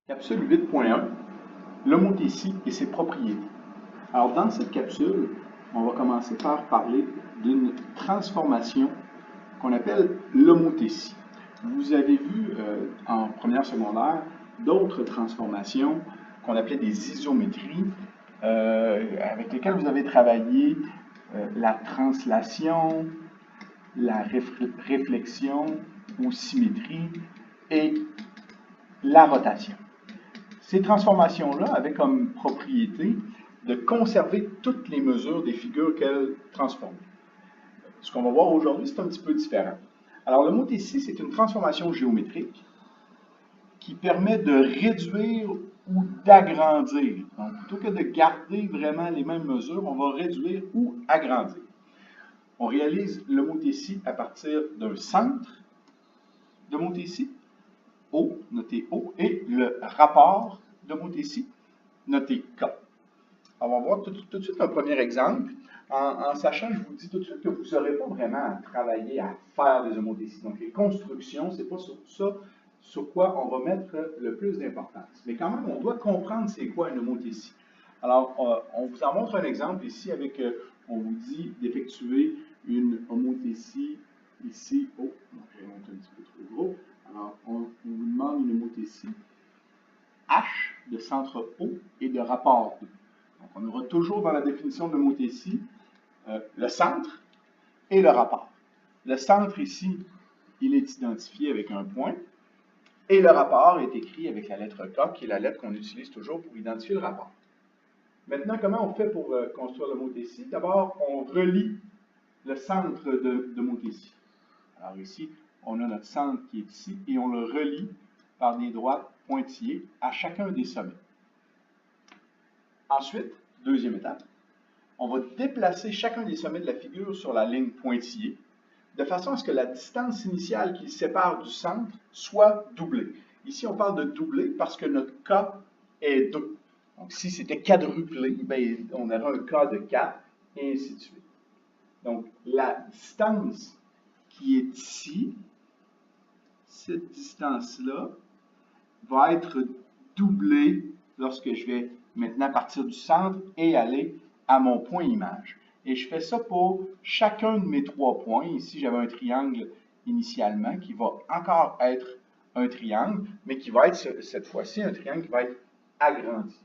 Capsule 8.1, l'homothétie et ses propriétés. Alors, dans cette capsule, on va commencer par parler d'une transformation qu'on appelle l'homothétie. Vous avez vu en première secondaire d'autres transformations qu'on appelait des isométries, avec lesquelles vous avez travaillé la translation, la réflexion ou symétrie et la rotation. Ces transformations-là avaient comme propriété de conserver toutes les mesures des figures qu'elles transforment. Ce qu'on va voir aujourd'hui, c'est un petit peu différent. Alors, l'homothétie, c'est une transformation géométrique qui permet de réduire ou d'agrandir. Donc, plutôt que de garder vraiment les mêmes mesures, on va réduire ou agrandir. On réalise l'homothétie à partir d'un centre d'homothétie, O, noté O, et le rapport d'homothétie, noté K. On va voir tout de suite un premier exemple. En sachant, je vous dis tout de suite que vous n'aurez pas vraiment à travailler à faire des homothéties. Donc, les constructions, ce n'est pas sur ça sur quoi on va mettre le plus d'importance. Mais quand même, on doit comprendre c'est quoi une homothétie. Alors, on vous en montre un exemple ici avec, on vous dit d'effectuer une homothétie ici. Oh, j'ai monté un petit peu trop gros. Alors, on vous demande une homothétie H de centre O et de rapport E. Donc, on aura toujours dans la définition de l'homothétie le centre et le rapport. Le centre ici, il est identifié avec un point et le rapport est écrit avec la lettre K, qui est la lettre qu'on utilise toujours pour identifier le rapport. Maintenant, comment on fait pour construire l'homothétie? D'abord, on relie le centre de l'homothétie. Alors ici, on a notre centre qui est ici et on le relie par des droites pointillées à chacun des sommets. Ensuite, deuxième étape, on va déplacer chacun des sommets de la figure sur la ligne pointillée, de façon à ce que la distance initiale qui sépare du centre soit doublée. Ici, on parle de doubler parce que notre K est 2. Donc, si c'était quadruplé, bien, on aurait un K de 4, et ainsi de suite. Donc, la distance qui est ici, cette distance-là, va être doublée lorsque je vais maintenant partir du centre et aller à mon point image. Et je fais ça pour chacun de mes 3 points. Ici, j'avais un triangle initialement qui va encore être un triangle, mais qui va être cette fois-ci un triangle qui va être agrandi.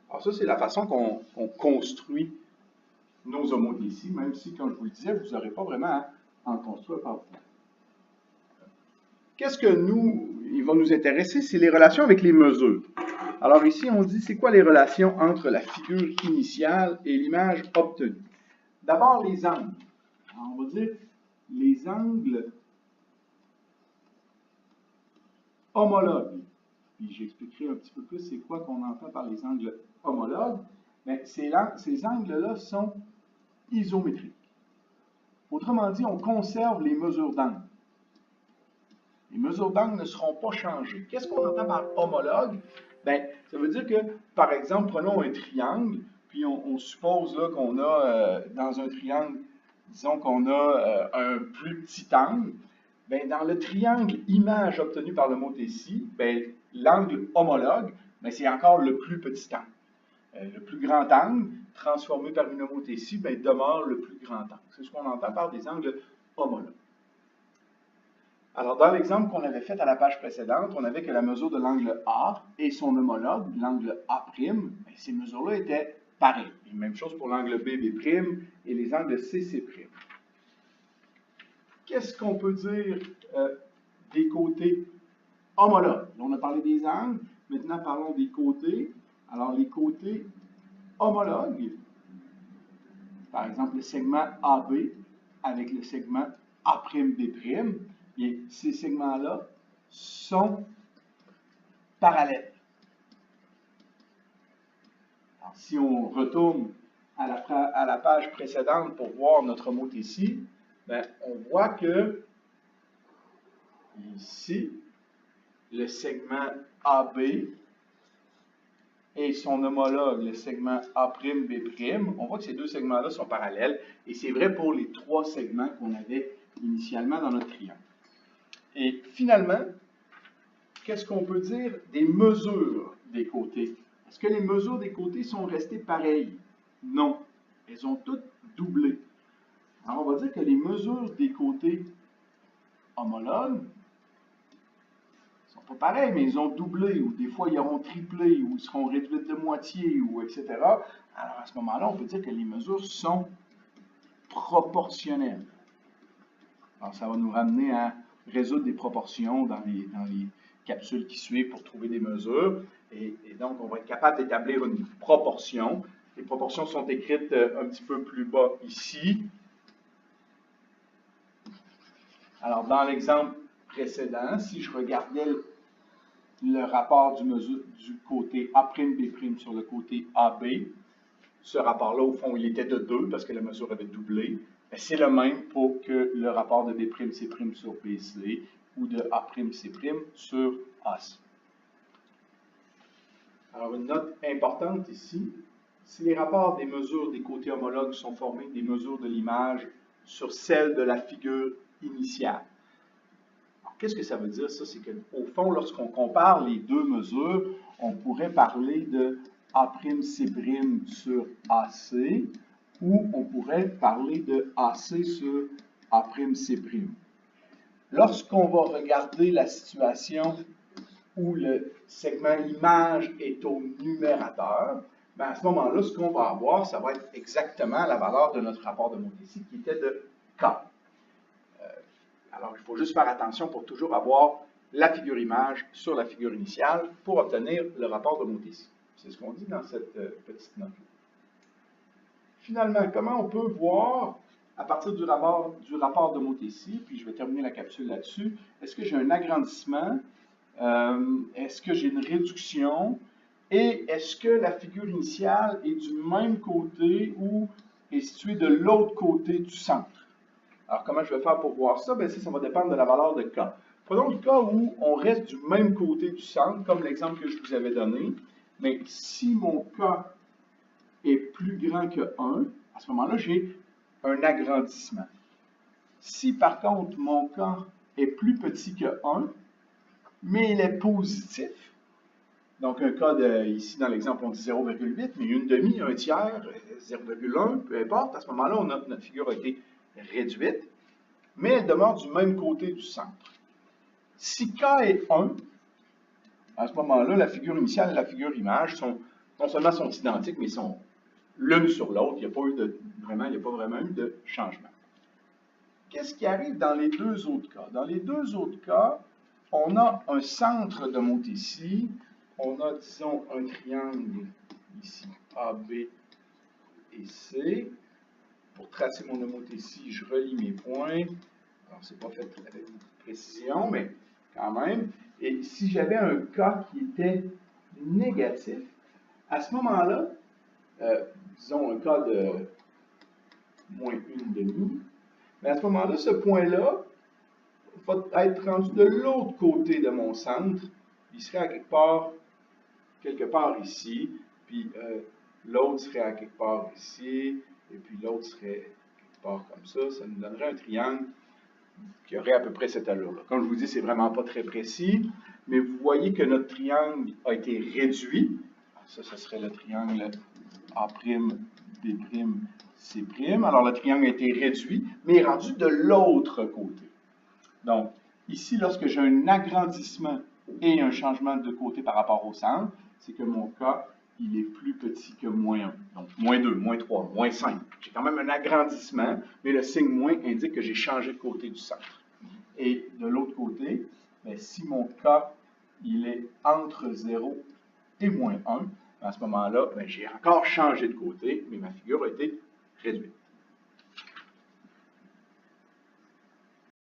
Alors ça, c'est la façon qu'on construit nos homothéties, même si, comme je vous le disais, vous n'aurez pas vraiment à en construire par vous-même. Qu'est-ce que il va nous intéresser, c'est les relations avec les mesures. Alors ici, on dit, c'est quoi les relations entre la figure initiale et l'image obtenue? D'abord, les angles. Alors, on va dire les angles homologues. Puis j'expliquerai un petit peu plus c'est quoi qu'on entend par les angles homologues. Mais ces angles-là sont isométriques. Autrement dit, on conserve les mesures d'angle. Les mesures d'angle ne seront pas changées. Qu'est-ce qu'on entend par homologue? Bien, ça veut dire que, par exemple, prenons un triangle, puis on suppose qu'on a, dans un triangle, disons qu'on a un plus petit angle. Bien, dans le triangle image obtenu par l'homothétie, bien, l'angle homologue, bien, c'est encore le plus petit angle. Le plus grand angle, transformé par une homothétie, bien, demeure le plus grand angle. C'est ce qu'on entend par des angles homologues. Alors, dans l'exemple qu'on avait fait à la page précédente, on avait que la mesure de l'angle A et son homologue, l'angle A', bien, ces mesures-là étaient pareilles. Et même chose pour l'angle B, B' et les angles C, C'. Qu'est-ce qu'on peut dire des côtés homologues? On a parlé des angles, maintenant parlons des côtés. Alors, les côtés homologues, par exemple le segment AB avec le segment A'B', bien, ces segments-là sont parallèles. Alors, si on retourne à la page précédente pour voir notre homothétie, bien, on voit que ici, le segment AB et son homologue, le segment A'B', on voit que ces deux segments-là sont parallèles, et c'est vrai pour les 3 segments qu'on avait initialement dans notre triangle. Et finalement, qu'est-ce qu'on peut dire des mesures des côtés? Est-ce que les mesures des côtés sont restées pareilles? Non. Elles ont toutes doublé. Alors, on va dire que les mesures des côtés homologues ne sont pas pareilles, mais ils ont doublé, ou des fois ils auront triplé, ou ils seront réduites de moitié, ou etc. Alors, à ce moment-là, on peut dire que les mesures sont proportionnelles. Alors, ça va nous ramener à résoudre des proportions dans les capsules qui suivent pour trouver des mesures. Et donc, on va être capable d'établir une proportion. Les proportions sont écrites un petit peu plus bas ici. Alors, dans l'exemple précédent, si je regardais le rapport du côté A'B' sur le côté AB, ce rapport-là, au fond, il était de 2 parce que la mesure avait doublé. C'est le même pour que le rapport de B'C' sur BC ou de A'C' sur AC. Alors, une note importante ici, si les rapports des mesures des côtés homologues sont formés des mesures de l'image sur celle de la figure initiale. Alors, qu'est-ce que ça veut dire, ça? C'est qu'au fond, lorsqu'on compare les deux mesures, on pourrait parler de A'C' sur AC, ou on pourrait parler de AC sur A'C'. Lorsqu'on va regarder la situation où le segment image est au numérateur, bien à ce moment-là, ce qu'on va avoir, ça va être exactement la valeur de notre rapport de Montesi qui était de K. Alors, il faut juste faire attention pour toujours avoir la figure image sur la figure initiale pour obtenir le rapport de Montesi. C'est ce qu'on dit dans cette petite note. Finalement, comment on peut voir, à partir du rapport de Montesi, puis je vais terminer la capsule là-dessus, est-ce que j'ai un agrandissement, est-ce que j'ai une réduction, et est-ce que la figure initiale est du même côté ou est située de l'autre côté du centre? Alors, comment je vais faire pour voir ça? Bien, ça va dépendre de la valeur de K. Prenons le cas où on reste du même côté du centre, comme l'exemple que je vous avais donné, mais si mon K est plus grand que 1, à ce moment-là, j'ai un agrandissement. Si par contre mon K est plus petit que 1, mais il est positif, donc un cas ici dans l'exemple on dit 0,8, mais une demi, un tiers, 0,1, peu importe, à ce moment-là, notre figure a été réduite, mais elle demeure du même côté du centre. Si K est 1, à ce moment-là, la figure initiale et la figure image non seulement sont identiques, mais sont l'une sur l'autre. Il n'y a pas vraiment eu de changement. Qu'est-ce qui arrive dans les deux autres cas? Dans les deux autres cas, on a un centre de Montesi, on a, disons, un triangle ici, AB et C. Pour tracer mon Montesi, je relie mes points. Alors, c'est pas fait avec précision, mais quand même. Et si j'avais un cas qui était négatif, à ce moment-là, disons un cas de moins 1,5, mais à ce moment-là, ce point-là va être rendu de l'autre côté de mon centre. Il serait à quelque part ici, puis l'autre serait à quelque part ici, et puis l'autre serait quelque part comme ça. Ça nous donnerait un triangle qui aurait à peu près cette allure-là. Comme je vous dis, c'est vraiment pas très précis, mais vous voyez que notre triangle a été réduit. Ça, ce serait le triangle A'B', C'. Alors, le triangle a été réduit, mais est rendu de l'autre côté. Donc, ici, lorsque j'ai un agrandissement et un changement de côté par rapport au centre, c'est que mon K, il est plus petit que moins 1. Donc, moins 2, moins 3, moins 5. J'ai quand même un agrandissement, mais le signe moins indique que j'ai changé de côté du centre. Et de l'autre côté, bien, si mon K, il est entre 0 et moins 1, à ce moment-là, j'ai encore changé de côté, mais ma figure a été réduite.